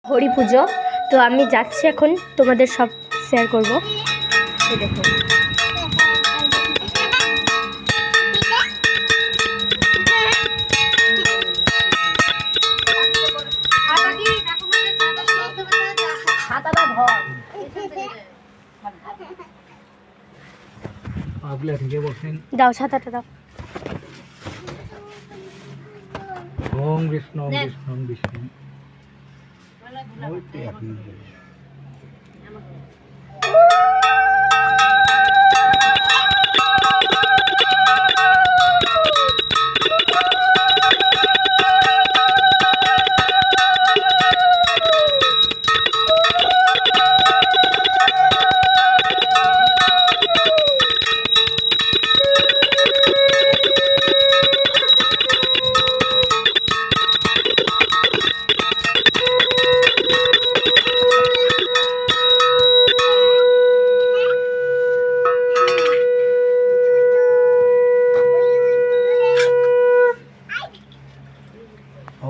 হরি পুজো। তো আমি যাচ্ছি এখন, তোমাদের সব শেয়ার করবো। দেখো দাও, ছাতাটা দাও। ওম বিষ্ণু বিষ্ণু বিষ্ণু।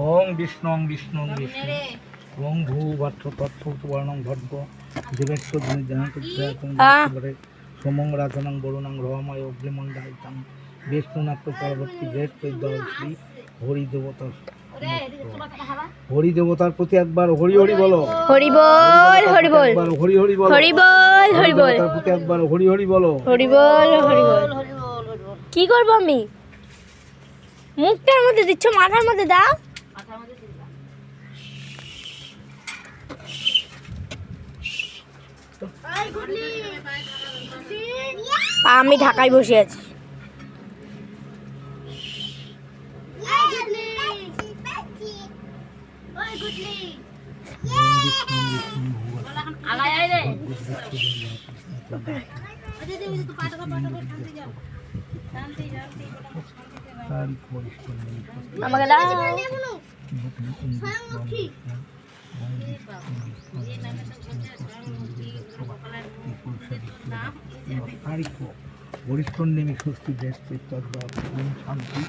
ওং বিষ্ণু বিষ্ণু বিষ্ণু। ওং ভূবৎস তৎসুবর্ণং ভর্গ দেবেশ্বর জানতে সোমং রাজনং বরুণং রহময় অগ্নিমণ্ডায়িতং বিষ্ণুনাথ পরবর্তী বৃহস্পতি শ্রী হরি দেবতা। হরি দেবতার প্রতি একবার হরি হরি বলো। হরি বল হরি বল হরি হরি বলো। হরি বল হরি বল। তার প্রতি একবার হরি হরি বলো। হরি বল হরি বল। কি করবো আমি? মুখটার মধ্যে দিচ্ছ, মাথার মধ্যে দাও। আমি ঢাকায় বসে আছি। আমাকে দাও। বরিষ্ঠ নেমে ষষ্ঠী বৃহস্পতি ওম শান্তি।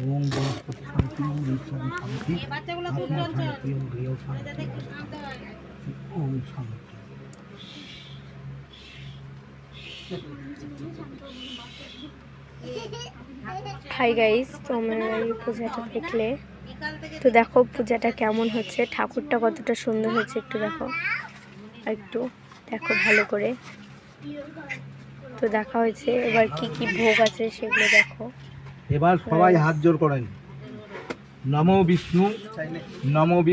ওম বৃহস্পতি শান্তি। ওম ঈশ্বরী শান্তি। আত্মা শান্তি। ওম গৃহ শান্তি। ওম শান্তি। হাই গাইস, তোমরা এই পূজাটা দেখলে তো দেখো পূজাটা কেমন হচ্ছে, ঠাকুরটা কতটা সুন্দর হয়েছে একটু দেখো, একটু দেখো ভালো করে। তো দেখা হয়েছে, এবার কি কি ভোগ আছে সেগুলো দেখো। এবার সবাই হাত জোর করেন। নমো বিষ্ণু, নমো বিষ্ণু।